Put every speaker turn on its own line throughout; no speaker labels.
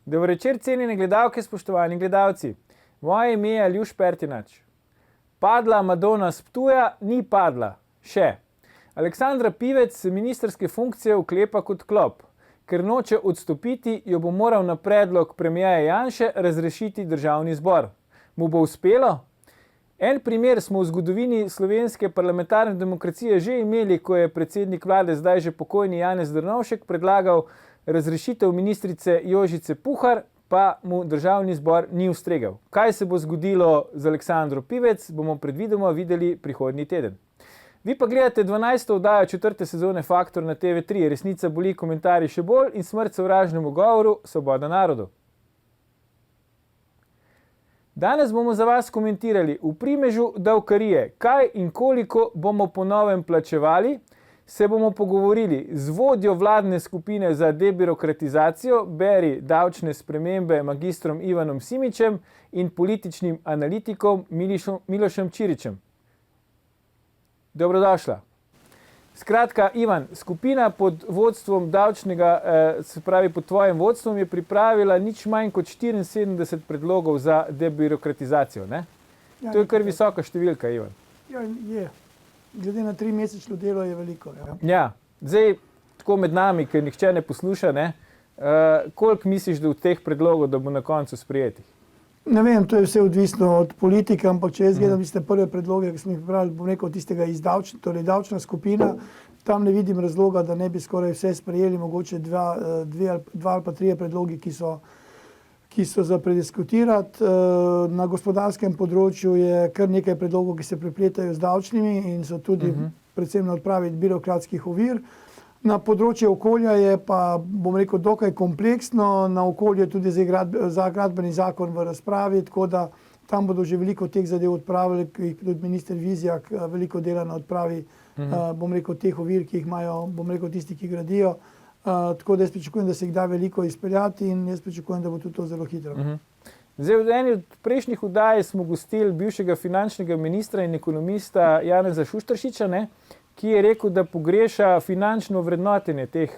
Dober večer, cenjene gledalke, spoštovani gledalci. Moje ime je Aljuš Pertinač. Padla Madona s Ptuja, ni padla. Še. Aleksandra Pivec se ministrske funkcije uklepa kot klop. Ker noče odstopiti, jo bo moral na predlog premierja Janše razrešiti državni zbor. Mu bo uspelo? En primer smo v zgodovini slovenske parlamentarne demokracije že imeli, ko je predsednik vlade, zdaj že pokojni Janez Drnovšek, predlagal razrešitev ministrice Jožice Puhar, pa mu državni zbor ni ustregel. Kaj se bo zgodilo z Aleksandro Pivec, bomo predvidoma videli prihodnji teden. Vi pa gledate 12. oddajo 4. sezone Faktor na TV3. Resnica boli, komentarji še bolj in smrt sovražnemu govoru, svoboda narodu. Danes bomo za vas komentirali v primežu davkarije, kaj in koliko bomo po novem plačevali, se bomo pogovorili z vodjo vladne skupine za debirokratizacijo, beri davčne spremembe magistrom Ivanom Simičem in političnim analitikom Milošem Čiričem. Dobrodošla. Skratka, Ivan, skupina pod vodstvom davčnega, se pravi pod tvojim vodstvom, je pripravila nič manj kot 74 predlogov za debirokratizacijo, ne? Ja, to je kar visoka številka, Ivan.
Ja, je. Glede na 3-mesečno delo je veliko. Ja.
Ja, zdaj tako med nami, ker nihče ne posluša, ne? Koliko misliš, da od teh predlogov, da bo na koncu sprijetih?
Ne vem, to je vse odvisno od politike, ampak če jaz gledam tiste prve predloge, ki smo jih pripravili, bom rekel, tistega davčna skupina, tam ne vidim razloga, da ne bi skoraj vse sprejeli, mogoče dva ali pa 3 predlogi, ki so za prediskutirati. Na gospodarskem področju je kar nekaj predlogov, ki se prepletajo z davčnimi in so tudi predvsem na odpraviti birokratskih ovir. Na področju okolja je pa, bom rekel, dokaj kompleksno, na okolje tudi za gradbeni zakon v razpravi, tako da tam bodo že veliko teh zadev odpravili, ki jih tudi minister Vizjak veliko dela na odpravi, bom rekel, teh ovir, ki jih imajo, bom rekel, tisti, ki gradijo. Tako da jaz pričakujem, da se jih da veliko izpeljati in jaz pričakujem, da bo tudi to zelo hitro.
Zdaj, v eni od prejšnjih oddaj smo gostili bivšega finančnega ministra in ekonomista Janeza Šuštaršiča, ne, ki je rekel, da pogreša finančno vrednotenje teh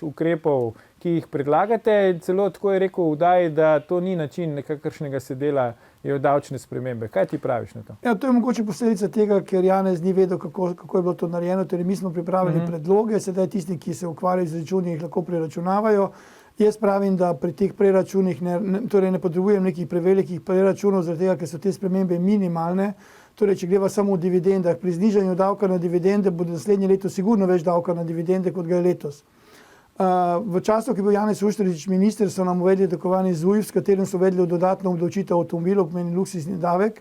ukrepov, ki jih predlagate. Celo tako je rekel v oddaji, da to ni način, kakršnega se delajo davčne spremembe. Kaj ti praviš na to? Ja,
to je mogoče posledica tega, ker Janez ni vedel, kako je bilo to narejeno. Torej, mi smo pripravili predloge, sedaj tisti, ki se ukvarjajo z računi, jih lahko preračunavajo. Jaz pravim, da pri teh preračunih ne potrebujem nekih prevelikih preračunov, zaradi tega, ker so te spremembe minimalne. Torej, če greva samo v dividendah, pri znižanju davka na dividende bo naslednje leto sigurno več davka na dividende, kot ga je letos. V času, ki je bil Janez Šuštaršič minister, so nam uvedli tako imenovani ZUJF, s katerim so uvedli dodatno obdavčitev avtomobilov, pomeni luksuzni davek.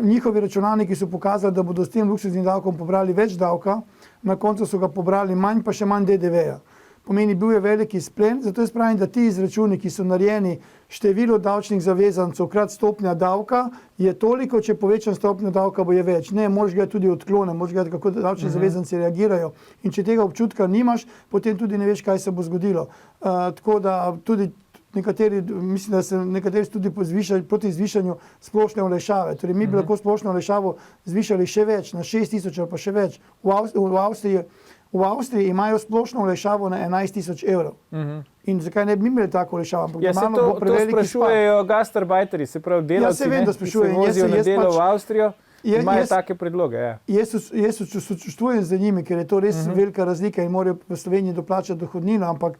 Njihovi računalniki so pokazali, da bodo s tem luksuznim davkom pobrali več davka, na koncu so ga pobrali manj, pa še manj DDV-ja. Pomeni, bil je veliki izplen, zato jaz pravim, da ti izračuni, ki so narejeni, število davčnih zavezancev krat stopnja davka, je toliko, če povečam stopnjo davka, bo je več. Ne, moraš gledati tudi odklone, moraš gledati, kako davčni zavezanci reagirajo. In če tega občutka nimaš, potem tudi ne veš, kaj se bo zgodilo. Tako da tudi nekateri, mislim, da se nekateri tudi proti zvišanju splošne olajšave. Torej, mi bi lahko splošno olajšavo zvišali še več, na 6.000 ali pa še več. V Avstriji imajo splošno olajšavo na 11.000 evrov. In zakaj ne bi imeli tako olajšavo?
Ja, se to sprašujejo gastarbajterji, se pravi delavci, ki se vozijo na delo v Avstrijo, imajo take predloge.
Jaz sočustvujem z njimi, ker je to res velika razlika in morajo v Sloveniji doplačati dohodnino, ampak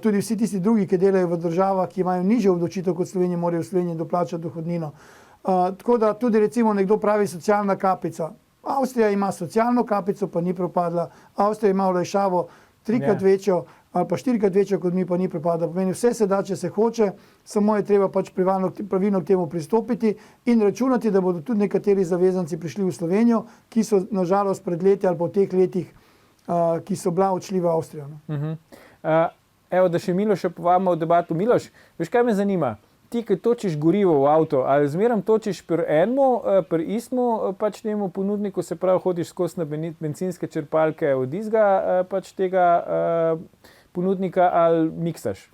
tudi vsi tisti drugi, ki delajo v državah, ki imajo nižjo obdavčitev kot Slovenija, morajo v Sloveniji doplačati dohodnino. Tako da tudi recimo nekdo pravi socialna kapica. Avstrija ima socialno kapico, pa ni propadla. Avstrija ima olajšavo 3-krat večjo ali pa 4-krat večjo, kot mi, pa ni propadla. Pomeni, vse se da, če se hoče, samo je treba pač pravilno k temu pristopiti in računati, da bodo tudi nekateri zavezanci prišli v Slovenijo, ki so nažalost pred leti ali pa v teh letih, ki so bila odšli v Avstrijo.
Evo, da še Miloša povabimo v debato. Miloš, veš, kaj me zanima? Ti, ki točiš gorivo v avto, ali zmeram točiš pri istmu pač temu ponudniku, se pravi, hodiš skozi na bencinske črpalke od izga pač tega ponudnika ali miksaš?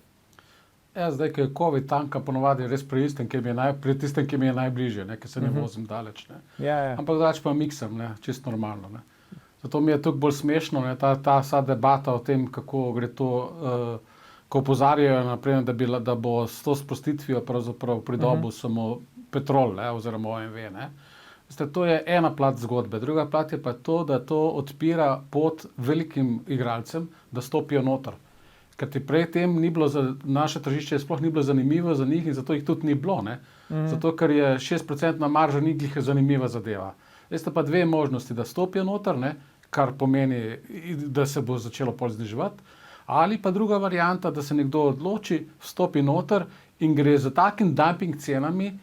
Ja, zdaj, ko je COVID tanka, ponovadi res pri tistem, ki mi je najbližje, ker se ne vozim daleč. Ampak drugače pa miksam, čisto normalno. Zato mi je tukaj bolj smešno, ta vsa debata o tem, kako gre to ko opozarjajo, naprimer, da bo s to sprostitvijo pravzaprav pridobil samo Petrol, oziroma OMV. To je ena plat zgodbe. Druga plat je pa to, da to odpira pot velikim igralcem, da stopijo noter. Ker ti prej tem ni bilo za naše tržišče, sploh ni bilo zanimivo za njih in zato jih tudi ni bilo. Zato, ker je 6% marža ni glih zanimiva zadeva. Veste pa dve možnosti, da stopijo noter, kar pomeni, da se bo začelo pol zniževati, ali pa druga varianta, da se nekdo odloči, vstopi noter in gre za takim dumping cenami,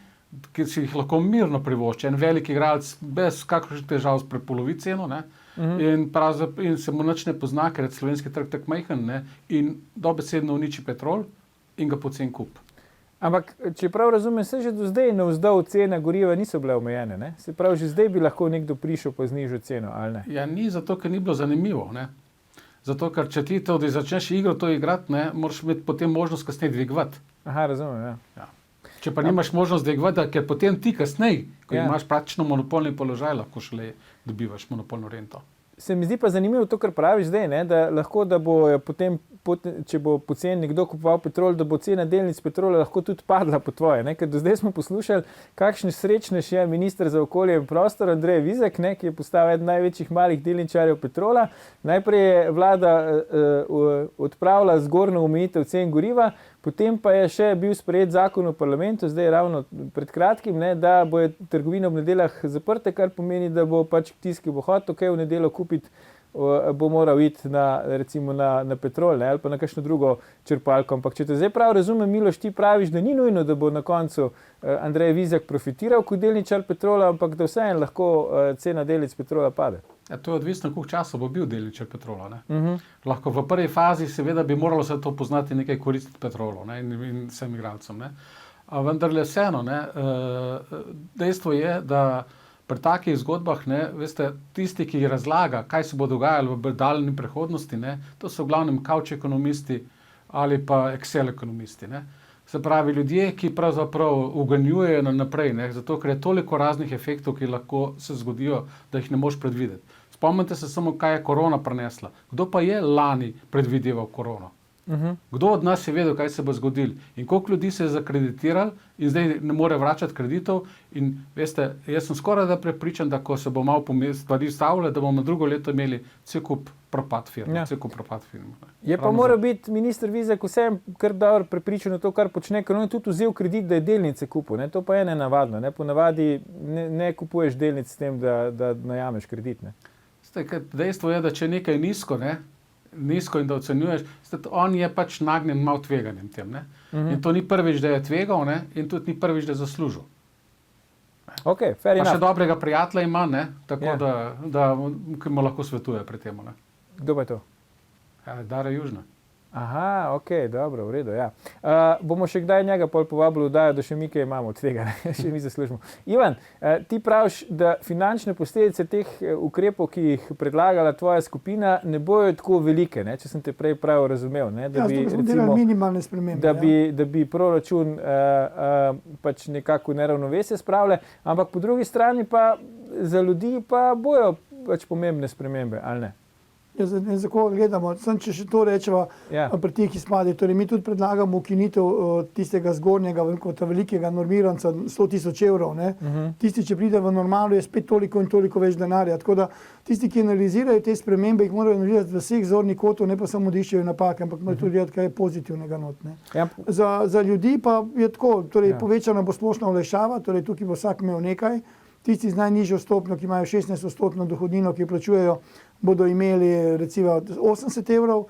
ki si jih lahko mirno privošči. En velik igralec bez kakršnih težav prepolovi ceno, in se mu nič ne pozna, ker je slovenski trg tak majhen, in dobesedno uniči Petrol in ga poceni kup.
Ampak, če prav razumem, se že do zdaj navzdol cene goriva niso bile omejene, Se pravi, že zdaj bi lahko nekdo prišel po znižjo ceno, ali ne?
Ja, ni zato, ker ni bilo zanimivo, Zato, ker če ti tudi začneš igro to igrati, moraš imeti potem možnost kasneje dvigovati.
Aha, razumem,
ja. Če pa nimaš možnost dvigovati, ker potem ti kasneje, ko imaš praktično monopolni položaj, lahko šele dobivaš monopolno rento.
Se mi zdi pa zanimivo to, kar praviš zdaj, da lahko, da bo potem, če bo poceni nekdo kupoval Petrol, da bo cena delnic Petrola lahko tudi padla po tvoje. Ker do zdaj smo poslušali, kakšen srečnež je minister za okolje in prostor Andrej Vizjak, ki je postal eden največjih malih delničarjev Petrola. Najprej je vlada odpravila zgornjo omejitev cen goriva, potem pa je še bil sprejet zakon v parlamentu, zdaj ravno pred kratkim, da bo trgovine ob nedeljah zaprte, kar pomeni, da bo pač tisti, ki bo hotel v nedeljo kupiti, bo moral iti recimo na Petrol, ali pa na kakšno drugo črpalko. Ampak če te zdaj prav razumem, Miloš, ti praviš, da ni nujno, da bo na koncu Andrej Vizjak profitiral kot delničar Petrola, ampak da vseeno lahko cena delnic Petrola pade.
Ja, to je odvisno, koliko časa bo bil delničar Petrola. Lahko v prvi fazi seveda bi moralo se to poznati nekaj koristiti Petrolu in vsem igralcem. A vendarle vseeno, dejstvo je, da pri takih zgodbah, veste, tisti, ki razlaga, kaj se bo dogajalo v daljni prihodnosti, to so v glavnem couch ekonomisti ali pa Excel ekonomisti. Se pravi, ljudje, ki pravzaprav uganjujejo naprej, zato ker je toliko raznih efektov, ki lahko se zgodijo, da jih ne moš predvideti. Spomnite se samo, kaj je korona prinesla. Kdo pa je lani predvideval korono? Kdo od nas je vedel, kaj se bo zgodilo? In koliko ljudi se je zakreditiralo in zdaj ne more vračati kreditov? In veste, jaz sem skoraj da prepričan, da ko se bo malo stvari stavile, da bomo drugo leto imeli cel kup propad firm.
Je pa mora biti minister Vizjak vsem kar dobro prepričan o to, kar počne, ker on je tudi vzel kredit, da je delnice kupil. To pa je nenavadno. Ponavadi ne kupuješ delnic s tem, da najameš kredit.
Dejstvo je, da če nekaj nizko in da ocenjuješ, on je pač nagnjen malo tveganjem tem. In to ni prvič, da je tvegal, in tudi ni prvič, da je zaslužil.
Okay, fair enough.
Pa še dobrega prijatelja ima, tako da ki mu lahko svetuje pri tem.
Kdo pa je to?
Dara Južna.
Aha, ok, dobro, v redu, ja. Bomo še kdaj njega pol povabili, da še mi kaj imamo od tega, še mi zaslužimo. Ivan, ti praviš, da finančne posledice teh ukrepov, ki jih predlagala tvoja skupina, ne bojo tako velike, če sem te prej prav razumel. Da bi,
recimo, minimalne spremembe.
Da bi proračun pač nekako neravnovesje spravile, ampak po drugi strani pa za ljudi pa bojo pač pomembne spremembe, ali ne?
Za koga gledamo, če še to rečemo pri teh izpadih. Torej, mi tudi predlagamo ukinitev tistega zgornjega, velikega normiranca 100.000 evrov. Tisti, če pride v normalno, je spet toliko in toliko več denarja. Tako da tisti, ki analizirajo te spremembe, jih morajo analizirati v vseh zornih kotov, ne pa samo da iščejo napake, ampak morajo tudi gledati, kaj je pozitivnega not. Za ljudi pa je tako, torej povečana bo splošna olajšava, torej tukaj bo vsak imel nekaj. Tisti z najnižjo stopnjo, ki imajo 16% dohodnino, ki plačujejo, bodo imeli recimo 80 evrov.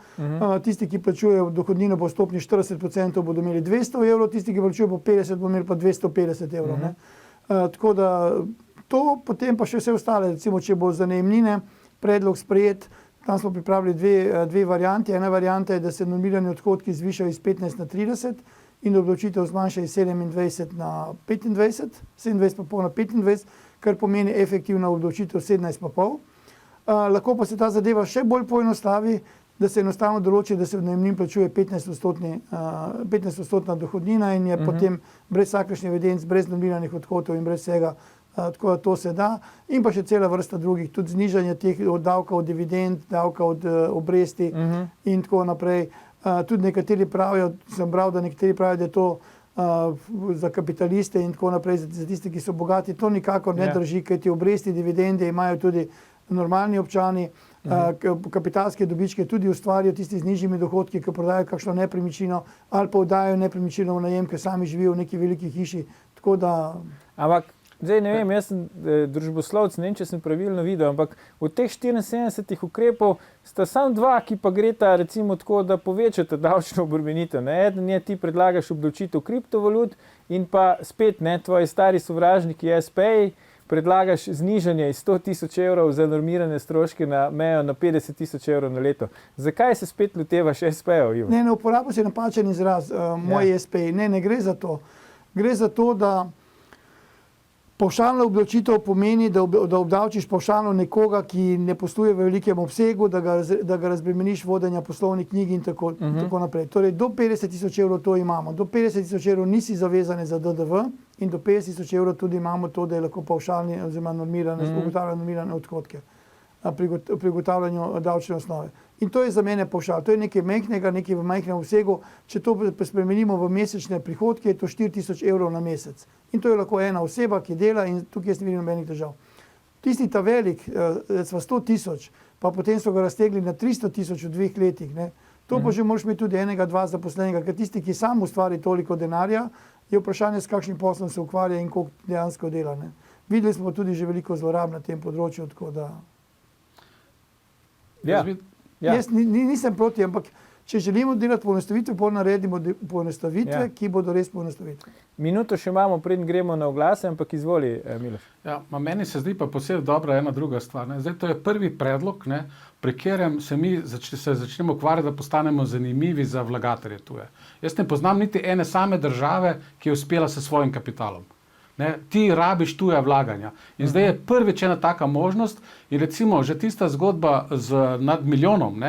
Tisti, ki plačujejo dohodnino po stopnji 40%, bodo imeli 200 evrov, tisti, ki plačujejo po 50, bodo imeli pa 250 evrov. Tako da to, potem pa še vse ostale, recimo, če bo za najemnine predlog sprejet, tam smo pripravili dve varianti. Ena varianta je, da se normirani odhodki zvišajo iz 15 na 30 in obdavčitev zmanjša iz 27 na 25, 27,5 na 25, kar pomeni efektivna obdavčitev 17,5. Lahko pa se ta zadeva še bolj poenostavi, da se enostavno določi, da se v najemnin plačuje 15% dohodnina in je potem brez vsakršnih evidenc, brez normiranih odhodkov in brez vsega. Tako da to se da. In pa še cela vrsta drugih, tudi znižanje teh davka od dividend, davka od obresti in tako naprej. Tudi nekateri pravijo, sem bral, da nekateri pravijo, da je to za kapitaliste in tako naprej, za tiste, ki so bogati. To nikakor ne drži, kajti obresti, dividende imajo tudi normalni občani, kapitalske dobičke tudi ustvarijo tisti z nižjimi dohodki, ki prodajo kakšno nepremičnino ali pa oddajo nepremičnino v najem, ker sami živijo v neki veliki hiši. Tako da...
Ampak, zdaj ne vem, jaz sem družboslovec, ne vem, če sem pravilno videl, ampak od teh 74 ukrepov sta samo dva, ki pa greta recimo tako, da povečata davčno obremenitev. Eden je, ti predlagaš obdavčitev kriptovalut in pa spet, tvoji stari sovražniki SP-ji, predlagaš znižanje iz 100 tisoč evrov za normirane stroške na mejo na 50 tisoč evrov na leto. Zakaj se spet lotevaš SP-jev, Ivan?
Ne uporabil si napačen izraz, moji SP-ji. Ne gre za to. Gre za to, da pavšalna obdavčitev pomeni, da obdavčiš pavšalno nekoga, ki ne posluje v velikem obsegu, da ga razbremeniš vodenja poslovnih knjig in tako naprej. Torej, do 50 tisoč evrov to imamo. Do 50 tisoč evrov nisi zavezane za DDV in do 50 tisoč evrov tudi imamo to, da je lahko pavšalni oziroma normirane odhodke pri ugotavljanju davčne osnove. In to je za mene pavšal. To je nekaj majhnega, nekaj v majhnem obsegu. Če to spremenimo v mesečne prihodke, je to 4 tisoč evrov na mesec. In to je lahko ena oseba, ki dela in tukaj jaz ne vidim nobenih težav. Tisti ta velik, recimo 100 tisoč, pa potem so ga raztegli na 300 tisoč v 2 letih. To pa že moraš imeti tudi enega, dva zaposlenega, ker tisti, ki sam ustvari toliko denarja, je vprašanje, s kakšnim poslom se ukvarja in koliko dejansko dela. Videli smo tudi že veliko zlorab na tem področju, tako da... Jaz nisem proti, ampak če želimo delati poenostavitve, naredimo poenostavitve, ki bodo res poenostavitve.
Minuto še imamo, preden gremo na oglase, ampak izvoli, Miloš.
Meni se zdi pa posebej dobra ena druga stvar. Zdaj, to je prvi predlog, pri katerem se mi začnemo ukvarjati, da postanemo zanimivi za vlagatelje tuje. Jaz ne poznam niti ene same države, ki je uspela s svojim kapitalom. Ti rabiš tuja vlaganja. In zdaj je prvič ena taka možnost in recimo že tista zgodba nad milijonom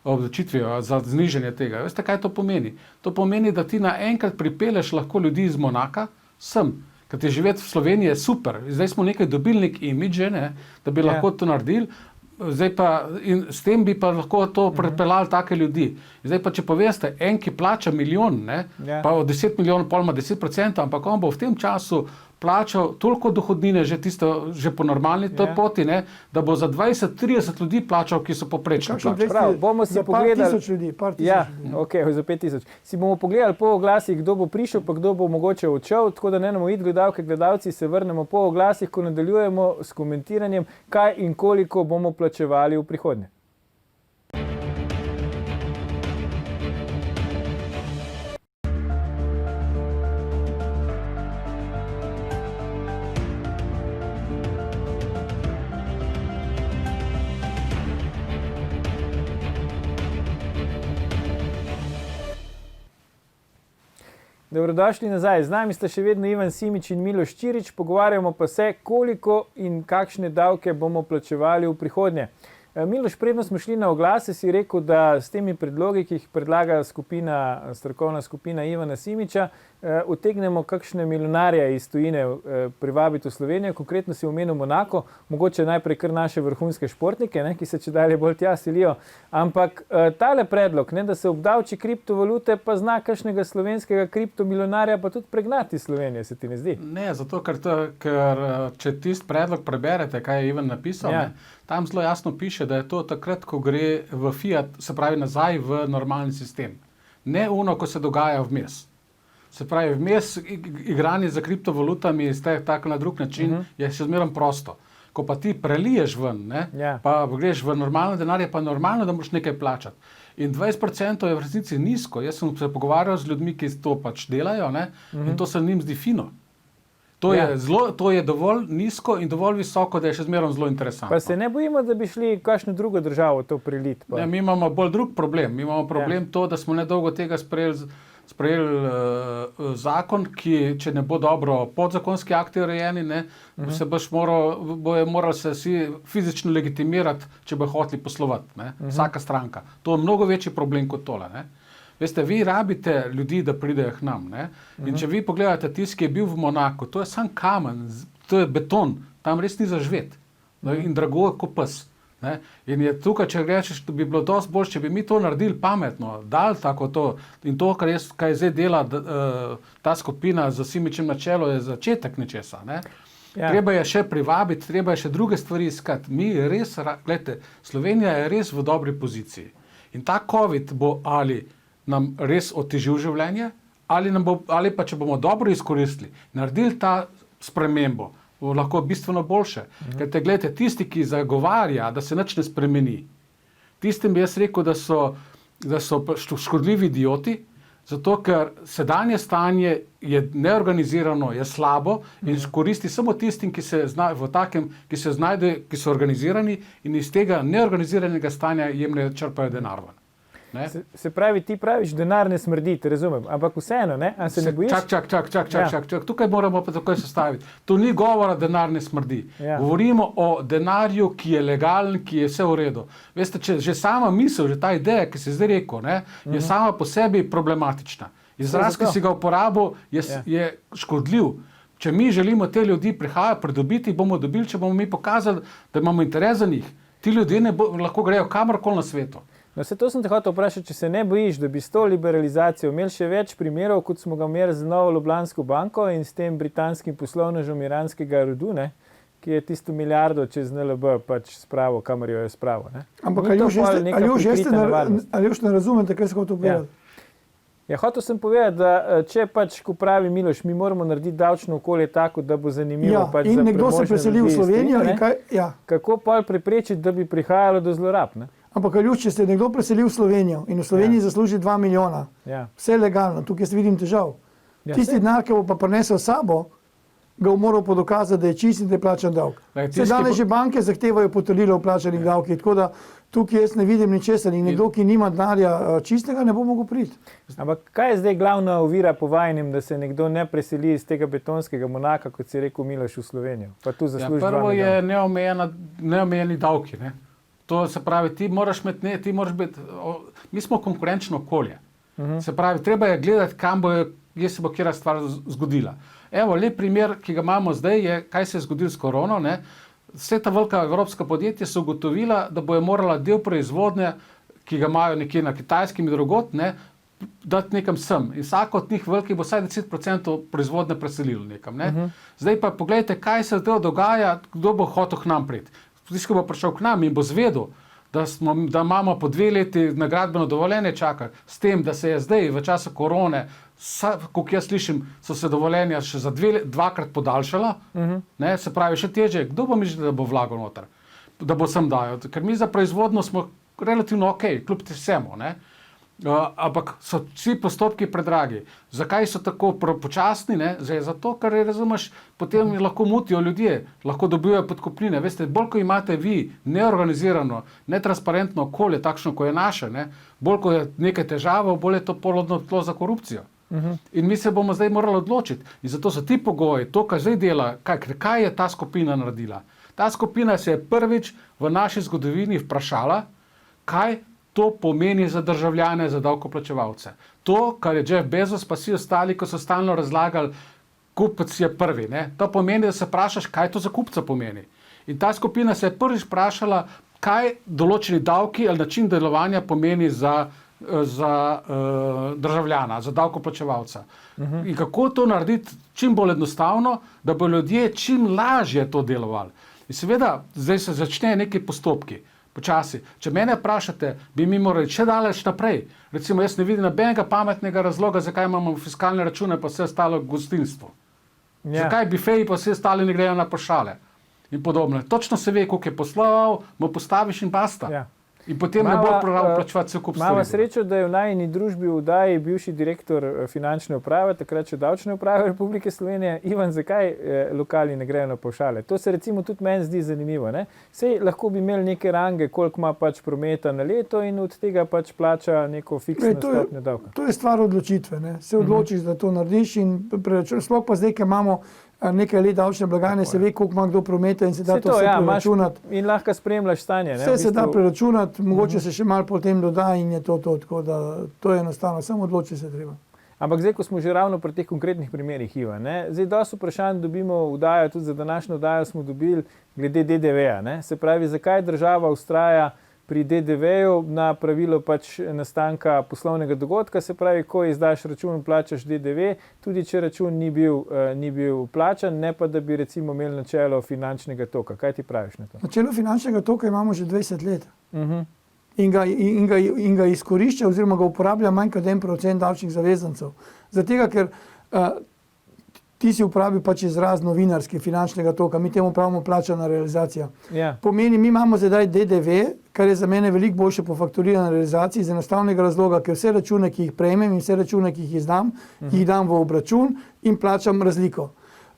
obdavčitvijo za znižanje tega. Veste, kaj to pomeni? To pomeni, da ti naenkrat pripeleš lahko ljudi iz Monaka sem, ker ti živeti v Sloveniji je super. Zdaj smo nekaj dobili nek imidž, da bi lahko to naredili. Zdaj pa, in s tem bi pa lahko to pripeljali take ljudi. Zdaj pa, če poveste, en, ki plača milijon, pa od 10 milijonov pol ima 10%, ampak on bo v tem času plačal toliko dohodnine, že po normalni poti, da bo za 20-30 ljudi plačal, ki so poprečno plačali.
Bomo si pogledali, za 5000. Si bomo pogledali po oglasih, kdo bo prišel, pa kdo bo mogoče odšel, tako da ne bomo iti gledalci, se vrnemo po oglasih, ko nadaljujemo s komentiranjem, kaj in koliko bomo plačevali v prihodnje. Dobrodošli nazaj. Z nami sta še vedno Ivan Simič in Miloš Čirič. Pogovarjamo pa se, koliko in kakšne davke bomo plačevali v prihodnje. Miloš, predno smo šli na oglase, si rekel, da s temi predlogi, ki jih predlaga strokovna skupina Ivana Simiča, utegnemo kakšne milijonarje iz tujine privabiti v Slovenijo, konkretno si omenil Monako, mogoče najprej kar naše vrhunske športnike, ki se čedalje bolj tja selijo, ampak tale predlog, da se obdavči kriptovalute, pa zna kakšnega slovenskega kriptomilijonarja pa tudi pregnati Slovenije, se ti ne zdi?
Ne, zato ker če tisti predlog preberete, kaj je Ivan napisal, tam zelo jasno piše, da je to takrat, ko gre v fiat, se pravi nazaj v normalni sistem. Ne ono, ko se dogaja vmes. Se pravi, vmes igranje za kriptovalutami tako na drug način je še zmeraj prosto. Ko pa ti preliješ ven, pa greš v normalno denarje, pa normalno, da moraš nekaj plačati. In 20% je v resnici nizko. Jaz sem se pogovarjal z ljudmi, ki to pač delajo, in to se njim zdi fino. To je dovolj nizko in dovolj visoko, da je še zmeraj zelo interesantno.
Pa se ne bojimo, da bi šli v kakšno drugo državo to preliti?
Mi imamo bolj drug problem. Mi imamo problem to, da smo nedolgo tega sprejeli zakon, ki, če ne bo dobro podzakonski akti urejeni, bojo morali se vsi fizično legitimirati, če bojo hoteli poslovati. Vsaka stranka. To je mnogo večji problem kot tole. Veste, vi rabite ljudi, da pridejo k nam. In če vi pogledate tisti, ki je bil v Monaku, to je sam kamen, to je beton, tam res ni za živeti. In drago je kot pes. Ne? In je tukaj, če rečeš, da bi bilo dosti bolje, če bi mi to naredili pametno, dali tako to. In to, kaj zdaj dela ta skupina z Simičem na čelu, je začetek nečesa. Ne? Ja. Treba je še privabiti, treba je še druge stvari iskati. Mi res, gledajte, Slovenija je res v dobri poziciji. In ta COVID bo ali nam res otežil življenje, ali pa če bomo dobro izkoristili, naredili ta spremembo, bo lahko bistveno boljše. Ker te gledajte, tisti, ki zagovarja, da se nič ne spremeni, tistim bi jaz rekel, da so škodljivi idioti, zato ker sedanje stanje je neorganizirano, je slabo in koristi samo tistim, ki se znajdejo, ki so organizirani in iz tega neorganiziranega stanja jemljejo, črpajo denar ven.
Se pravi, ti praviš, denar ne smrdi, te razumem, ampak vseeno, ne? A se ne bojiš?
Čak. Tukaj moramo pa takoj sestaviti. Tu ni govora, denar ne smrdi.
Ja.
Govorimo o denarju, ki je legalen, ki je vse v redu. Veste, že sama misel, že ta ideja, ki si zdaj rekel, ne, je sama po sebi problematična. Izraz, ki si ga uporabil, je škodljiv. Če mi želimo te ljudi pridobiti, bomo dobili, če bomo mi pokazali, da imamo interes za njih. Ti ljudje lahko grejo kamorkoli na svetu.
No, to sem te hotel vprašati, če se ne bojiš, da bi s to liberalizacijo imeli še več primerov, kot smo ga imeli z Novo Ljubljansko banko in s tem britanskim poslovnežem iranskega rodu, ne, ki je tisto milijardo čez NLB pač spravo, kamor jo je spravo. Ne.
Ampak ali už ne razumete, kaj se hotel povedati?
Ja, hotel sem povedati, da če pač, ko pravi Miloš, mi moramo narediti davčno okolje tako, da bo zanimivo pač za premožne ljudi.
In nekdo se preseli v Slovenijo in kaj? Ja.
Kako pa preprečiti, da bi prihajalo do zlorab, ne?
Ampak, če se nekdo preseli v Slovenijo in v Sloveniji zasluži 2 milijona, vse legalno, tukaj jaz vidim težav. Tisti denar, ki bo pa prinesel sabo, ga bo moral podokazati, da je čist in da je plačan davek. Danes že banke zahtevajo potrdilo o plačanih davkih, tako da tukaj jaz ne vidim ničesar in nekdo, ki nima denarja čistega, ne bo mogel priti.
Ampak kaj je zdaj glavna ovira po vajinim, da se nekdo ne preseli iz tega betonskega Monaka, kot si rekel Miloš, v Slovenijo? Pa tu zasluži 2 milijona.
Prvo je neomejeni davki, ne? To se pravi, ti moraš biti, mi smo konkurenčno okolje. Se pravi, treba je gledati, kje se bo kjera stvar zgodila. Evo, lep primer, ki ga imamo zdaj, je, kaj se je zgodilo s korono. Ne? Vse ta velika evropska podjetja so ugotovila, da bojo morala del proizvodnje, ki ga imajo nekje na Kitajskem in drugod, ne, dati nekam sem. In vsako od njih velikih bo vsaj 10% proizvodnje preselilo nekam. Ne? Zdaj pa pogledajte, kaj se dogaja, kdo bo hotel k nam priti. Tisti, ki bo prišel k nam in bo zvedel, da imamo po 2 leti na gradbeno dovoljenje čakati, s tem, da se je zdaj v času korone, kot jaz slišim, so se dovoljenja še za 2-krat podaljšala, ne, se pravi še teže, kdo bo mislil, da bo vlagal noter, da bo sem dajal, ker mi za proizvodno smo relativno ok, kljub vsemu, ne. Ampak so vsi postopki predragi. Zakaj so tako počasni? Zato, ker razumeš, potem lahko mutijo ljudje, lahko dobijo podkupnine. Veste, bolj ko imate vi neorganizirano, netransparentno okolje, takšno, ko je naše, ne, bolj ko je nekaj težavo, bolj je to polodno tlo za korupcijo. In mi se bomo zdaj morali odločiti. In zato so ti pogoji, to, kar zdaj dela, kaj je ta skupina naredila. Ta skupina se je prvič v naši zgodovini vprašala, kaj to pomeni za državljane, za davkoplačevalce. To, kar je Jeff Bezos, pa vsi ostali, ko so stalno razlagali, kupec je prvi. Ne? To pomeni, da se vprašaš, kaj to za kupca pomeni. In ta skupina se je prvič vprašala, kaj določeni davki ali način delovanja pomeni za državljana, za davkoplačevalca. In kako to narediti čim bolj enostavno, da bo ljudje čim lažje to delovali. In seveda, zdaj se začnejo neki postopki. Počasi. Če mene vprašate, bi mi morali še daleč naprej. Recimo, jaz ne vidim nobenega pametnega razloga, zakaj imamo fiskalne račune, pa vse ostalo gostinstvo. Zakaj bifeji, pa vse ostali ne grejo na pošale in podobno. Točno se ve, koliko je poslal, mu postaviš in basta. In potem ne bo prav plačevati vse kup stvari.
Imamo srečo, da je v najini družbi v vdaji bivši direktor finančne uprave, takrat še davčne uprave Republike Slovenije. Ivan, zakaj lokali ne grejo na pavšale? To se recimo tudi meni zdi zanimivo. Ne? Sej lahko bi imeli neke range, koliko ima pač prometa na leto in od tega pač plača neko fiksno stopnjo davka.
To je stvar odločitve. Ne? Se odločiš, da to narediš in sploh pa zdaj, ker imamo nekaj let davčne blagajne, se ve, koliko ima kdo prometa in se da to vse preračunati.
In lahko spremljaš stanje.
Vse se da preračunati, mogoče se še malo potem doda in je to, tako da to je enostavno, samo odloči se treba.
Ampak zdaj, ko smo že ravno pri teh konkretnih primerih, Ivan, ne, zdaj dosti vprašanj dobimo, vdajo, tudi za današnjo vdajo smo dobili glede DDV-ja. Ne. Se pravi, zakaj država vztraja pri DDV-ju na pravilo pač nastanka poslovnega dogodka, se pravi, ko izdaš račun, plačaš DDV, tudi če račun ni bil plačan, ne pa da bi recimo imeli načelo finančnega toka. Kaj ti praviš na to?
Načelo finančnega toka imamo že 20 let. In ga izkorišča oziroma ga uporablja manj kot 1% davčnih zavezancev. Zato, ker ti si uporabil pač izraz novinarski finančnega toka, mi temu pravimo plačana realizacija.
Ja.
Pomeni, mi imamo zdaj DDV, kar je za mene veliko boljše po fakturirani realizaciji, iz enostavnega razloga, ker vse račune, ki jih prejmem in vse račune, ki jih izdam, jih dam v obračun in plačam razliko.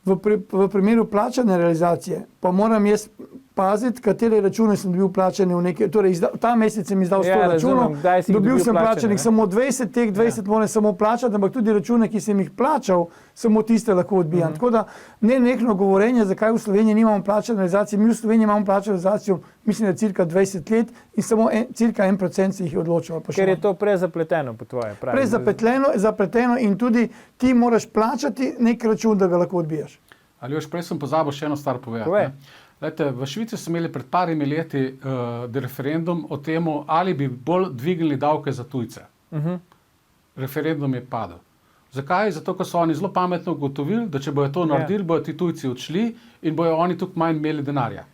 V primeru plačane realizacije pa moram jaz paziti, katere račune sem dobil plačane v nekaj, torej ta mesec sem izdal 100 računov, dobil sem plačanih samo 20, teh 20 moram samo plačati, ampak tudi račune, ki sem jih plačal, samo tiste lahko odbijam. Tako da nenehno govorenje, zakaj v Sloveniji nimamo plačane realizacije, mi v Sloveniji imamo plačano realizacijo, mislim, da cirka 20 let in samo cirka 1% se jih je odločilo.
Ker je to prezapleteno po tvoje pravi.
Prezapleteno in tudi ti moraš plačati nek račun, da ga lahko odbijaš.
Aljoš, prej sem pozabil še eno stvar povedati. Lejte, v Švici so imeli pred parimi leti referendum o tem, ali bi bolj dvignili davke za tujce. Referendum je padel. Zakaj? Zato, ker so oni zelo pametno ugotovili, da če bojo to naredili, bojo ti tujci odšli in bojo oni tukaj manj imeli denarja.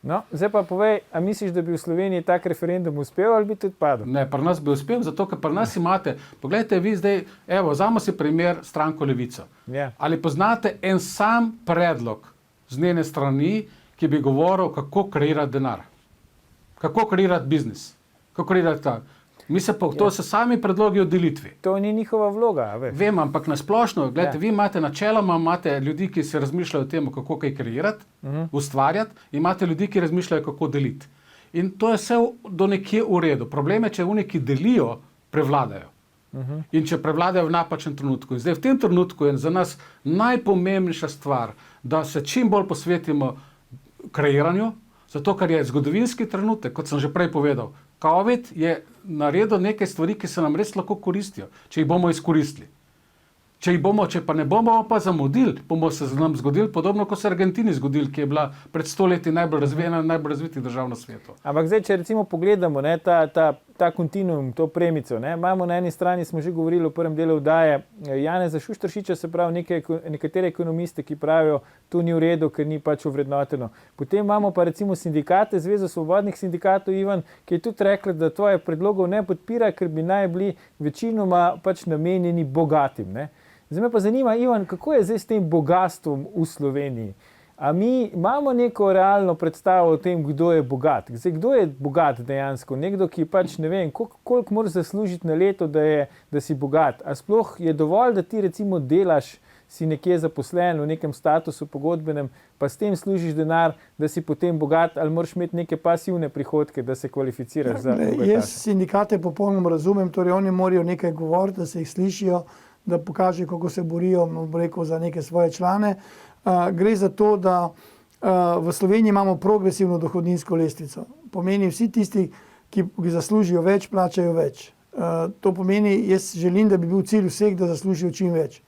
No, zdaj pa povej, a misliš, da bi v Sloveniji tak referendum uspel ali bi tudi padel?
Ne, pri nas bi uspel, zato ker pri nas imate, poglejte vi zdaj, evo, vzamemo si primer stranko Levico.
Ja.
Ali poznate en sam predlog z njene strani, ki bi govoril, kako kreirati denar, kako kreirati biznis, kako kreirati ta. To so sami predlogi o delitvi.
To ni njihova vloga, veš.
Vem, ampak nasplošno, gledajte, vi imate načeloma ljudi, ki se razmišljajo o tem, kako kaj kreirati, ustvarjati, imate ljudi, ki razmišljajo, kako deliti. In to je vse do nekje v redu. Problem je, če oni, ki delijo, prevladajo. In če prevladajo v napačnem trenutku. In zdaj v tem trenutku je za nas najpomembnejša stvar, da se čim bolj posvetimo kreiranju, zato ker je zgodovinski trenutek, kot sem že prej povedal, COVID je naredil nekaj stvari, ki se nam res lahko koristijo, če jih bomo izkoristili. Če pa ne bomo pa zamudili, bomo se nam zgodili podobno, kot se Argentini zgodili, ki je bila pred 100 leti najbolj razvitih držav na svetu.
Ampak zdaj, če recimo pogledamo ta kontinuum, to premico, ne, imamo na eni strani, smo že govorili v prvem delu vdaje, Janeza Šušteršiča, se pravi nekatere ekonomiste, ki pravijo, to ni v redu, ker ni pač ovrednoteno. Potem imamo pa recimo sindikate, Zvezo svobodnih sindikatov, Ivan, ki je tudi rekla, da tvoje predlogov ne podpira, ker bi naj bili večinoma pač namenjeni bogatim, ne. Zdaj me pa zanima, Ivan, kako je zdaj s tem bogastvom v Sloveniji? A mi imamo neko realno predstavo o tem, kdo je bogat? Zdaj, kdo je bogat dejansko? Nekdo, ki pač ne vem, koliko moraš zaslužiti na leto, da si bogat? A sploh je dovolj, da ti recimo delaš, si nekje zaposlen v nekem statusu pogodbenem, pa s tem služiš denar, da si potem bogat, ali moraš imeti neke pasivne prihodke, da se kvalificiraš za bogataša?
Jaz sindikate popolnoma razumem, torej oni morajo nekaj govoriti, da se jih slišijo, da pokažejo, kako se borijo, rekel, za neke svoje člane. Gre za to, da v Sloveniji imamo progresivno dohodninsko lestvico. Pomeni, vsi tisti, ki zaslužijo več, plačajo več. To pomeni, jaz želim, da bi bil cilj vseh, da zaslužijo čim več.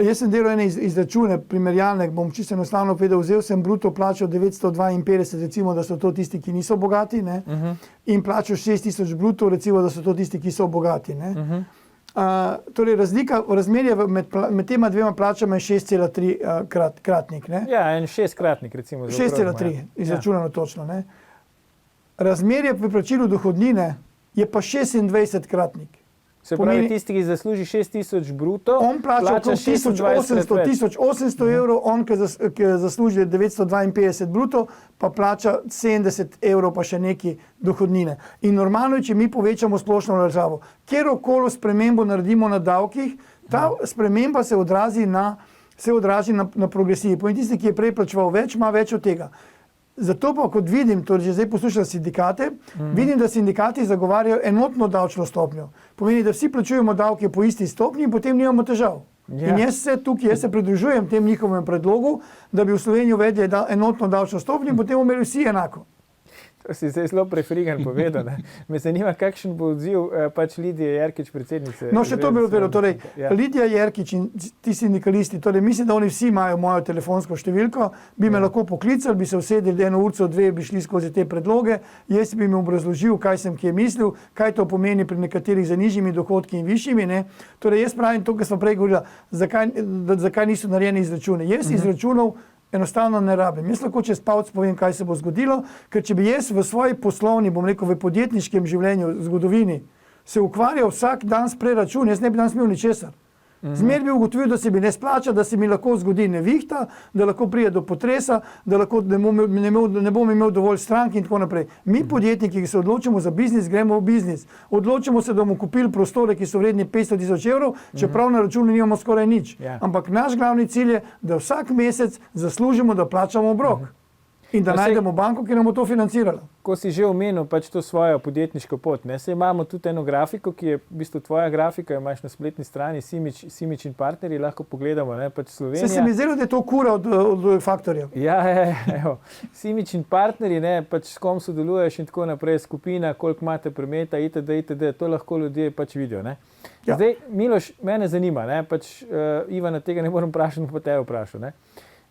Jaz sem delal ene izračune, primerjalne, bom čisto enostavno povedal, vzel sem bruto plačo 952, recimo, da so to tisti, ki niso bogati, ne? In plačo 6000 bruto, recimo, da so to tisti, ki so bogati, ne? Torej razmerje med tema dvema plačama je 6,3 kratnik. Ne?
Ja, en 6-kratnik recimo.
6,3, izračunano točno. Ne? Razmerje pri plačilu dohodnine je pa 26 kratnik.
Se pravi, tisti, ki zasluži 6000 bruto,
on plača 1800 evrov, on, ki zasluži 952 bruto, pa plača 70 evrov pa še neki dohodnine. In normalno je, če mi povečamo splošno državo. Kjerokoli spremembo naredimo na davkih, ta sprememba se odrazi na progresiji. Pomeni, tisti, ki je prej plačeval več, ima več od tega. Zato pa, kot vidim, torej že zdaj poslušam sindikate, vidim, da sindikati zagovarjajo enotno davčno stopnjo. Pomeni, da vsi plačujemo davke po isti stopnji in potem nimamo težav. In jaz se pridružujem tem njihovem predlogu, da bi v Sloveniji uvedli enotno davčno stopnjo in potem bomo imeli vsi enako.
To si zdaj zelo prefrigan povedal. Ne? Me zanima, kakšen bo odziv pač Lidije Jerkič, predsednice.
No, še to bi odvedel. Torej,
Ja.
Lidija Jerkič in ti sindikalisti, torej mislim, da oni vsi imajo mojo telefonsko številko, bi me lahko poklicali, bi se usedeli 1 uro, 2, bi šli skozi te predloge, jaz bi jim obrazložil, kaj sem kje mislil, kaj to pomeni pri nekaterih za nižjimi dohodki in višjimi. Ne? Torej, jaz pravim to, kar smo prej govorili, zakaj niso narejeni izračuni. Jaz izračunov enostavno ne rabim. Jaz lahko čez palec povem, kaj se bo zgodilo, ker če bi jaz v svoji poslovni, bom rekel, v podjetniškem življenju, zgodovini, se ukvarjal vsak dan s preračun, jaz ne bi danes imel ničesar. Zmer bi ugotovil, da se mi ne splača, da se mi lahko zgodi nevihta, da lahko pride do potresa, da lahko ne bom imel dovolj strank in tako naprej. Mi podjetniki, ki se odločimo za biznis, gremo v biznis. Odločimo se, da bomo kupili prostore, ki so vredni 500 000 evrov, čeprav na računu nimamo skoraj nič.
Ja.
Ampak naš glavni cilj je, da vsak mesec zaslužimo, da plačamo obrok. In da najdemo banko, ki nam bo to financirala.
Ko si že omenil pač to svojo podjetniško pot, ne? Saj imamo tudi eno grafiko, ki je v bistvu tvoja grafika, imaš na spletni strani Simič in partnerji, lahko pogledamo, ne? Pač Slovenija.
Se mi zdelo, da je to kura od faktorjev.
Ja, evo. Simič in partnerji, ne, pač s kom sodeluješ in tako naprej, skupina, koliko imate prometa, itd., to lahko ljudje pač vidijo. Ne.
Ja.
Zdaj, Miloš, mene zanima, ne, pač Ivana tega ne morem vprašati, pa te vprašam. Ne.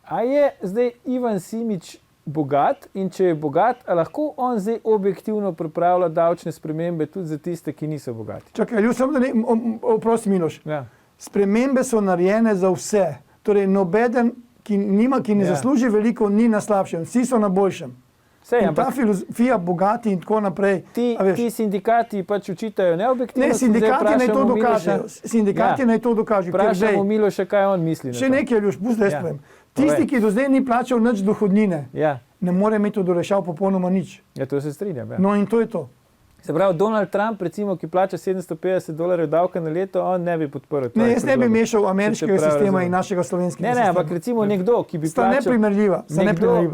A je zdaj Ivan Simič bogat in če je bogat, a lahko on zdaj objektivno pripravlja davčne spremembe tudi za tiste, ki niso bogati?
Čakaj, samo da ne, oprosti Miloš.
Ja.
Spremembe so narejene za vse. Torej, nobeden, ki ne zasluži veliko, ni na slabšem, vsi so na boljšem.
Sej,
In ta filozofija bogati in tako naprej.
Ti sindikati pač učitajo neobjektivno.
Ne, sindikati naj to dokažejo. Sindikati naj to dokažejo.
Vprašamo Miloša, kaj on misli.
Še nekaj, Ljuš, pusti, da jaz povem. Tisti, ki do zdaj ni plačal nič dohodnine, ne more imeti od rešav popolnoma nič.
Ja, to se strinjam. Ja.
No in to je to.
Se pravi, Donald Trump, recimo, ki plača $750 davka na leto, on ne bi podprl.
Ne, jaz ne bi mešal ameriškega sistema in našega slovenskega sistema.
Ne, ampak recimo nekdo, ki bi
plačal... Sta neprimerljiva.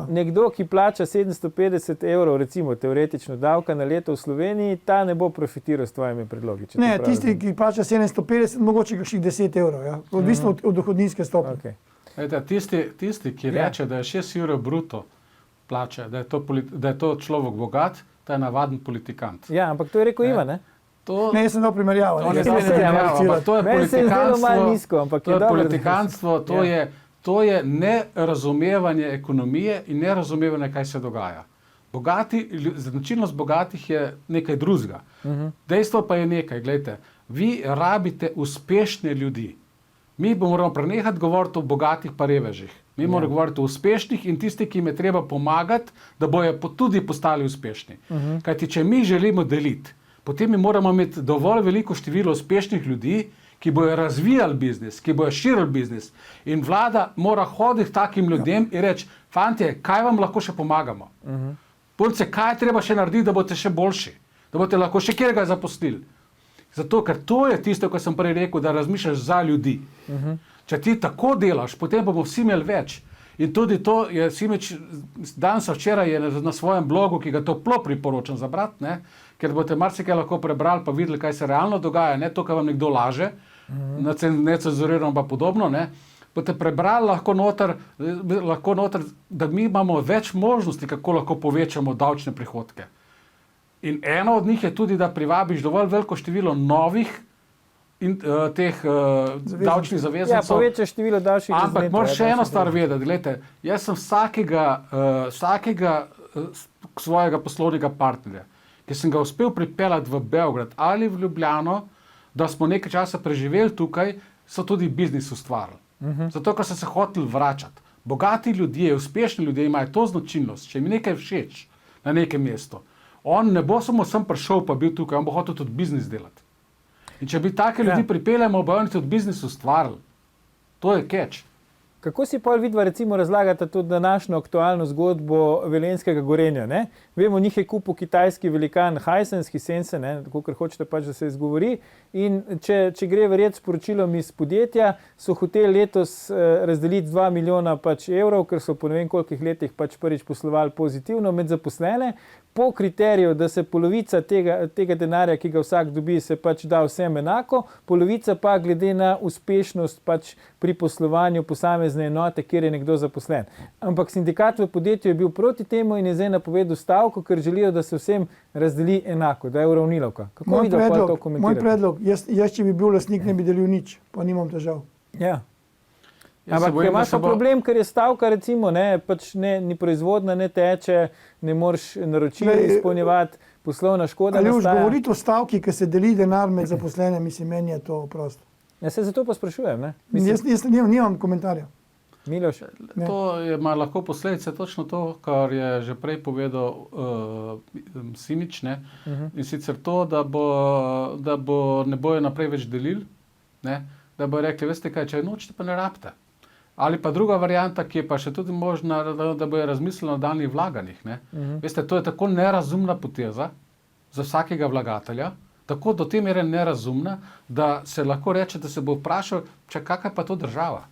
Nekdo, ki plača €750, recimo teoretično davka na leto v Sloveniji, ta ne bo profitiral s tvojimi predlogi.
Ne, tisti, ki plača 750, mogoče kakšnih €10, ja. Odvisno od dohodninske stopnje.
Okay.
Tisti, ki reče, da je 6 evrov bruto plače, da je to človek bogat, to je navaden politikant.
Ja, ampak to je rekel Ivan, ne?
Ne, jaz sem dal primerjavo.
To je politikantstvo, to je nerazumevanje ekonomije in nerazumevanje, kaj se dogaja. Značilnost bogatih je nekaj drugega. Dejstvo pa je nekaj, gledajte, vi rabite uspešne ljudi. Mi moramo prenehati govoriti o bogatih pa revežih. Mi moramo govoriti o uspešnih in tisti, ki jim je treba pomagati, da bojo tudi postali uspešni. Kajti, če mi želimo deliti, potem mi moramo imeti dovolj veliko število uspešnih ljudi, ki bojo razvijali biznis, ki bojo širili biznis. In vlada mora hoditi takim ljudem in reči, fantje, kaj vam lahko še pomagamo? Punce, kaj je treba še narediti, da boste še boljši? Da boste lahko še kjerga zaposlili? Zato, ker to je tisto, kar sem prej rekel, da razmišljaš za ljudi. Če ti tako delaš, potem bomo vsi imeli več. In tudi to je Simič, danes včeraj je na svojem blogu, ki ga toplo priporočam za brat, ne, ker boste marsikaj lahko prebrali pa videli, kaj se realno dogaja, ne to, kar vam nekdo laže, necenzurirano pa podobno, ne. Boste prebrali lahko noter, da mi imamo več možnosti, kako lahko povečamo davčne prihodke. In eno od njih je tudi, da privabiš dovolj veliko število novih davčnih zavezancev.
Ja, povečaš število davčnih zavezancev.
Ampak moraš še eno stvar vedeti. Glejte, jaz sem vsakega svojega poslovnega partnerja, ki sem ga uspel pripeljati v Beograd ali v Ljubljano, da smo nekaj časa preživeli tukaj, so tudi biznis ustvarili. Zato, ker so se hoteli vračati. Bogati ljudje, uspešni ljudje imajo to značilnost, če jim nekaj všeč na nekem mestu. On ne bo samo sem prišel pa bil tukaj, on bo hotel tudi biznis delati. In če bi take ljudi pripeljamo, bo oni tudi biznis ustvarili. To je catch.
Kako si pol vidva recimo razlagata tudi današnjo aktualno zgodbo Velenjskega Gorenja, ne? Vemo, njih je kupil kitajski velikan Hisense, ne, kakor hočete pač, da se izgovori. In če gre verjeti sporočilom iz podjetja, so hoteli letos razdeliti 2 milijona pač evrov, ker so po ne vem kolikih letih pač prvič poslovali pozitivno med zaposlene, po kriteriju, da se polovica tega denarja, ki ga vsak dobi, se pač da vsem enako, polovica pa glede na uspešnost pač pri poslovanju posamezne enote, kjer je nekdo zaposlen. Ampak sindikat v podjetju je bil proti temu in je zdaj napovedal stavko, ker želijo, da se vsem razdeli enako, da je uravnilovka. Kako vi lahko to komentirate?
Moj predlog, jaz, če bi bil lastnik, ne bi delil nič, pa nimam težav.
Ja. Ampak imaš pa problem, ker je stavka, recimo, pač ni proizvodna, ne teče, ne moreš naročil izpolnjevati, poslovna škoda nastaja.
Ali govoriti o stavki, ki se deli denar med zaposlenimi, mislim, meni je to prosto.
Ja, se zato pa sprašujem, ne?
Jaz nimam komentarja.
Miloš?
To ima lahko posledice točno to, kar je že prej povedal Simič, ne? In sicer to, da ne bojo naprej več delili, ne? Da bojo rekli, veste kaj, če nočete, pa ne rabite. Ali pa druga varianta, ki je pa še tudi možna, da bojo razmislili o nadaljnjih vlaganjih. Veste, to je tako nerazumna poteza za vsakega vlagatelja, tako do te mere nerazumna, da se lahko reče, da se bo vprašal, kakva je pa to država.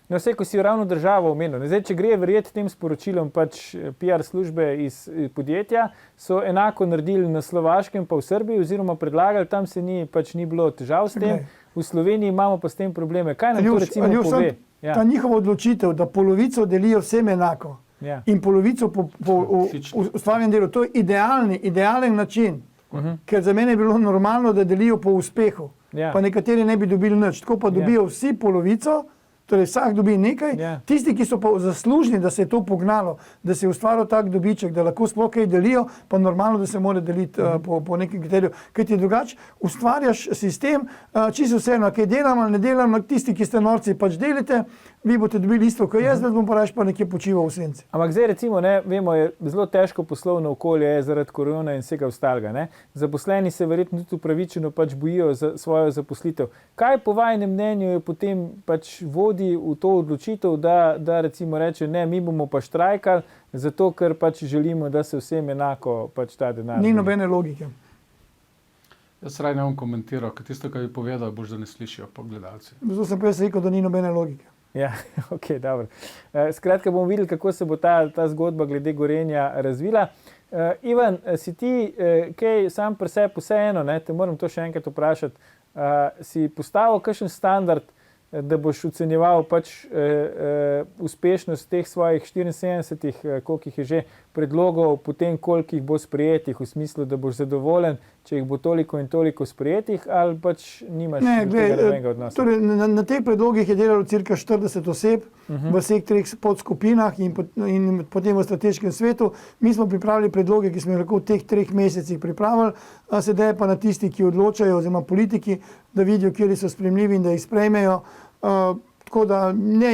No, vse, ko si ravno državo omenil. Zdaj, če gre verjeti tem sporočilom pač PR službe iz podjetja, so enako naredili na Slovaškem pa v Srbiji, oziroma predlagali, tam se ni bilo težav s tem. V Sloveniji imamo pa s tem probleme. Kaj nam to recimo pove?
Ta njihova odločitev, da polovico delijo vsem enako in polovico po ustvarjenem delu, to je idealen način, ker za mene je bilo normalno, da delijo po uspehu, pa nekateri ne bi dobili nič, tako pa dobijo vsi polovico, torej vsak dobi nekaj, tisti, ki so pa zaslužni, da se je to pognalo, da se je ustvaril tak dobiček, da lahko sploh kaj delijo, pa normalno, da se mora deliti po nekem kriteriju. Kaj ti drugače, ustvarjaš sistem, čisto vseeno, kaj delam ali ne delam, tisti, ki ste norci, pač delite, vi boste dobili isto, kot jaz, bom pa raje pa nekje počival v senci.
Ampak zdaj recimo, vemo, je zelo težko poslovno okolje zaradi korona in vsega ostalega. Zaposleni se verjetno tudi upravičeno pač bojijo za svojo zaposlitev. Kaj po vajinem mnenju je potem pač vodi v to odločitev, da recimo reče, ne, mi bomo pa štrajkali, zato ker pač želimo, da se vsem enako pač ta denar.
Ni nobene logike.
Jaz raje ne bom komentiral, ker tisto, kar bi povedal, boš, da ne slišijo gledalci.
Zato sem pa jaz rekel, da ni nobene logike.
Ja, ok, dobro. Skratka, bomo videli, kako se bo ta zgodba glede Gorenja razvila. Ivan, si ti kaj sam pri sebi vseeno, te moram to še enkrat vprašati, si postavil kakšen standard, da boš ocenjeval pač uspešnost teh svojih 74, koliko jih je že predlogov, potem koliko jih bo sprejetih, v smislu, da boš zadovoljen, če jih bo toliko in toliko sprejetih, ali pač nimaš tega nobenega odnosa?
Torej, na teh predlogih je delalo cirka 40 oseb v vseh 3 podskupinah in potem v strateškem svetu. Mi smo pripravili predloge, ki smo jih lahko v teh 3 mesecih pripravili, sedaj pa na tisti, ki odločajo, oziroma politiki, da vidijo, kjer so sprejemljivi in da jih sprejmejo. Tako da,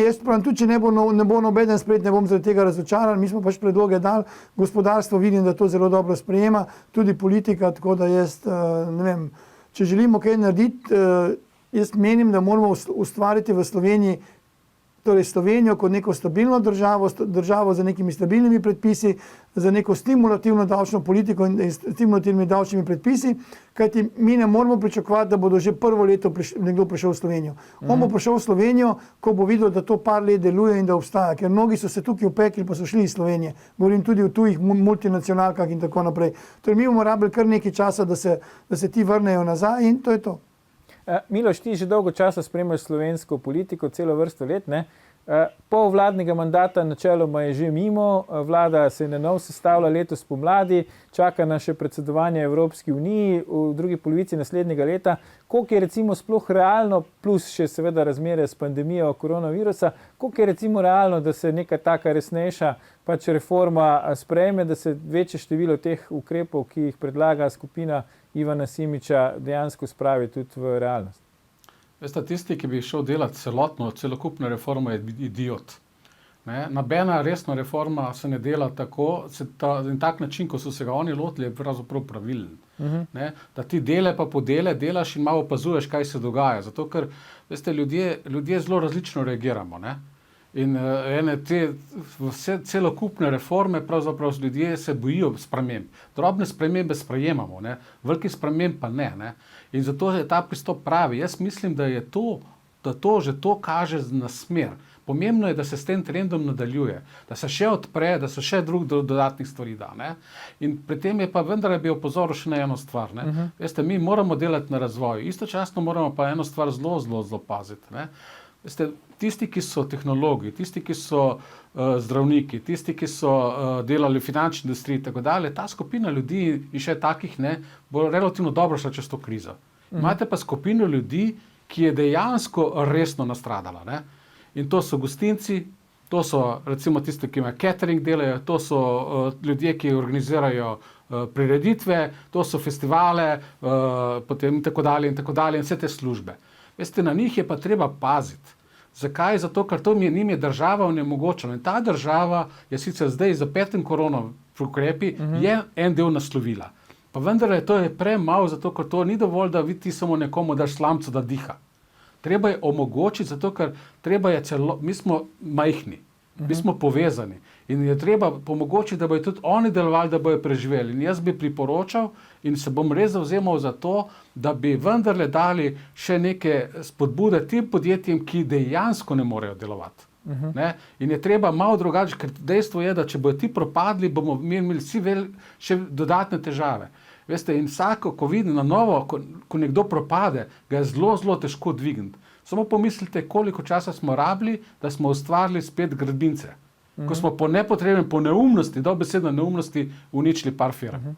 jaz pravim, tudi če ne bo nobeden sprejet, ne bom zaradi tega razočaran, mi smo pač predloge dali, gospodarstvo vidim, da to zelo dobro sprejema, tudi politika, tako da jaz, ne vem, če želimo kaj narediti, jaz menim, da moramo ustvariti v Sloveniji, torej Slovenijo kot neko stabilno državo z nekimi stabilnimi predpisi, za neko stimulativno davčno politiko in stimulativnimi davčnimi predpisi, kajti mi ne moramo pričakovati, da bodo že prvo leto nekdo prišel v Slovenijo. On bo prišel v Slovenijo, ko bo videl, da to par let deluje in da obstaja, ker mnogi so se tukaj upekli, pa so šli iz Slovenije. Govorim tudi o tujih multinacionalkah in tako naprej. Torej mi bomo rabili kar nekaj časa, da se ti vrnejo nazaj in to je to.
Miloš, ti že dolgo časa spremljaš slovensko politiko, celo vrsto let, ne? Pol vladnega mandata načeloma je že mimo, vlada se je na novo sestavila letos pomladi, čaka nas še predsedovanje Evropski uniji v drugi polovici naslednjega leta. Koliko je recimo sploh realno, plus še seveda razmere s pandemijo koronavirusa, koliko je recimo realno, da se neka taka resnejša pač reforma sprejme, da se večje število teh ukrepov, ki jih predlaga skupina Ivana Simiča, dejansko spravi tudi v realnost?
Veste, tisti, ki bi šel delati celokupno reformo, je idiot. Nobena resna reforma se ne dela tako, in tak način, ko so se ga oni lotili, je pravzaprav pravilen. Da ti dele pa podele delaš in malo opazuješ, kaj se dogaja. Zato, ker veste, ljudje zelo različno reagiramo. In vse celokupne reforme, pravzaprav ljudje se bojijo sprememb. Drobne spremembe sprejemamo, veliki sprememb pa ne. In zato je ta pristop pravi. Jaz mislim, da je to da to kaže na smer. Pomembno je, da se s tem trendom nadaljuje, da se še odpre, da se še dodatnih stvari da. Ne? In pri tem je pa vendar bi opozoril še na eno stvar. Ne? Veste, mi moramo delati na razvoju, istočasno moramo pa eno stvar zelo paziti. Ne? Veste, tisti, ki so tehnologi, tisti, ki so zdravniki, tisti, ki so delali v finančni industriji in tako dalje, ta skupina ljudi in še takih ne, bo relativno dobro šla čez to krizo. Imate pa skupino ljudi, ki je dejansko resno nastradala. Ne? In to so gostinci, to so recimo tisti, ki imajo catering delajo, to so ljudje, ki organizirajo prireditve, to so festivale, potem in tako dalje in vse te službe. Veste, na njih je pa treba paziti. Zakaj? Zato, ker to njim je država onemogočila. In ta država je sicer zdaj za 5. koronov ukrepi je en del naslovila. Pa vendar je to premalo, zato ker to ni dovolj, da ti samo nekomu daš slamco, da diha. Treba je omogočiti, zato ker mi smo majhni, mi smo povezani in je treba omogočiti, da bodo tudi oni delovali, da bodo preživeli. In jaz bi priporočal in se bom res zavzemal za to, da bi vendarle dali še neke spodbude tem podjetjem, ki dejansko ne morejo delovati. Ne? In je treba malo drugače, ker dejstvo je, da če bodo ti propadli, bomo imeli vsi še dodatne težave. Veste, in vsako, ko vidim na novo, ko nekdo propade, ga je zelo težko dvigniti. Samo pomislite, koliko časa smo rabili, da smo ustvarili spet gradbince. Ko smo po nepotrebnem, po neumnosti, dobesedno neumnosti, uničili par firm.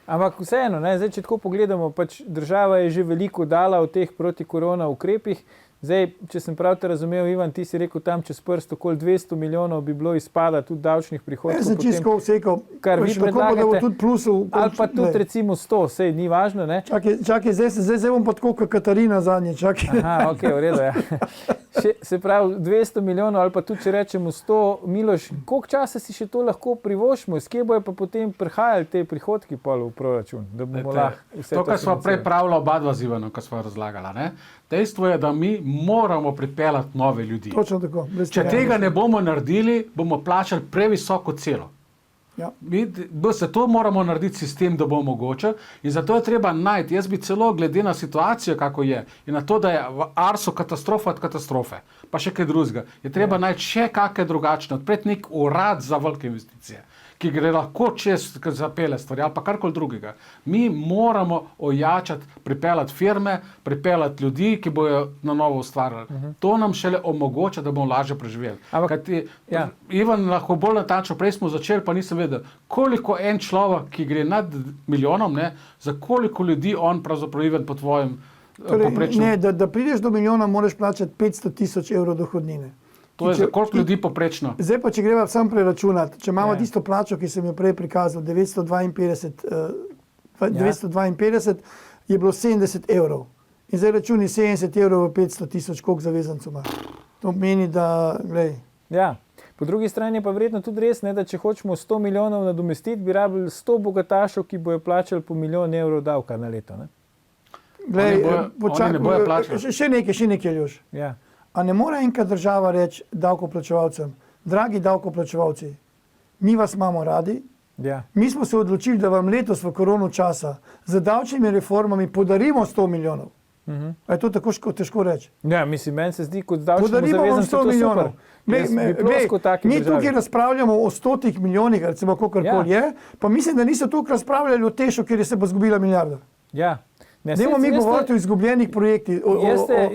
Ampak vseeno, zdaj, če tako pogledamo, pač država je že veliko dala v teh proti-korona ukrepih. Zdaj, če sem prav te razumel, Ivan, ti si rekel tam čez prst, okoli 200 milijonov bi bilo izpada tudi davčnih prihodkov.
Jaz sem čisto vsekal,
kar vi predlagate,
tudi plusov,
ali pa tudi recimo 100, sej ni važno, ne?
Čakaj, zdaj bom pa tako kot Katarina zadnje, čakaj.
Aha, ok, v redu, ja. Se pravi, 200 milijonov ali pa tudi, če rečemo 100, Miloš, koliko časa si še to lahko privoščimo? S kje bojo pa potem prihajali te prihodki pol v proračun? Da bomo lahko vse
to, kar smo prej pravila oba dva z Ivanom, kar smo razlagala, ne? Dejstvo je, da mi moramo pripeljati nove ljudi.
Točno tako.
Če tega ne bomo naredili, bomo plačali previsoko ceno.
Ja.
Zato moramo narediti sistem, da bo omogočil in zato je treba najti. Jaz bi celo glede na situacijo, kako je in na to, da je v Arsu katastrofa od katastrofe, pa še kaj drugega, je treba najti še kakšne drugačne, odpreti nek urad za velike investicije, ki gre lahko čez zapele stvari ali pa karkoli drugega. Mi moramo ojačati, pripeljati firme, pripeljati ljudi, ki bojo na novo ustvarjali. To nam šele omogoča, da bomo lažje preživeli. Ivan, lahko bolj natančno, prej smo začeli, pa nisem vedel, koliko en človek, ki gre nad milijonom, za koliko ljudi on pravzaprav Ivan po tvojem poprečnem.
Ne, da prideš do milijona, moraš plačati 500.000 evrov dohodnine.
To je za koliko ljudi poprečno?
Zdaj pa, če greva sam preračunati, če imamo tisto plačo, ki sem jo prej prikazal, 952, je bilo 70 evrov. In zdaj računi 70 evrov v 500.000, koliko zavezancov ima. To meni, da, glej.
Ja, po drugi strani je pa verjetno tudi res, da če hočemo 100 milijonov nadomestiti, bi rabili 100 bogatašov, ki bojo plačali po milijon evrov davka na leto. Ne?
Glej,
oni ne bojo plačali.
Še nekaj, Ljuš.
Ja.
A ne mora enka država reči davkoplačevalcem, dragi davkoplačevalci, mi vas imamo radi, mi smo se odločili, da vam letos v koronu časa z davčnimi reformami podarimo 100 milijonov. A je to tako težko reči?
Ja, mislim, meni se zdi, kot davčnemu zavezancu to super.
Mi tukaj razpravljamo o 100 milijonih, recimo kakorkoli je, pa mislim, da niso tukaj razpravljali o Tešu, kjer se bo zgubila milijarda.
Ja.
Dajmo mi govoriti o izgubljenih projektih.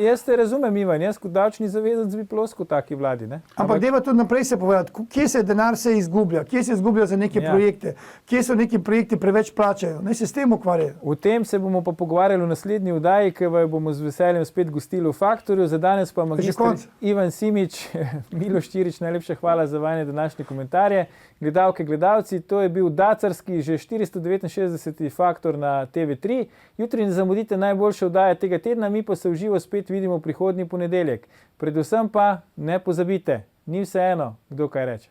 Jaz te razumem, Ivan, jaz kot davčni zavezanec bi ploskal taki vladi. Ne?
Ampak dajva tudi naprej se povedati, kje se denar izgublja, kje se izgublja za neke projekte, kje so neki projekti preveč plačajo, naj se s tem ukvarjajo.
O tem se bomo pa pogovarjali v naslednji oddaji, ki jo bomo z veseljem spet gostili v Faktorju. Za danes pa magister Ivan Simič, Miloš Čirič, najlepša hvala za vajne današnje komentarje. Gledalke, gledalci, to je bil dacarski, že 469. Faktor na TV3. Jutri ne zamudite najboljše oddaje tega tedna, mi pa se v živo spet vidimo prihodnji ponedeljek. Predvsem pa ne pozabite, ni vseeno, kdo kaj reče.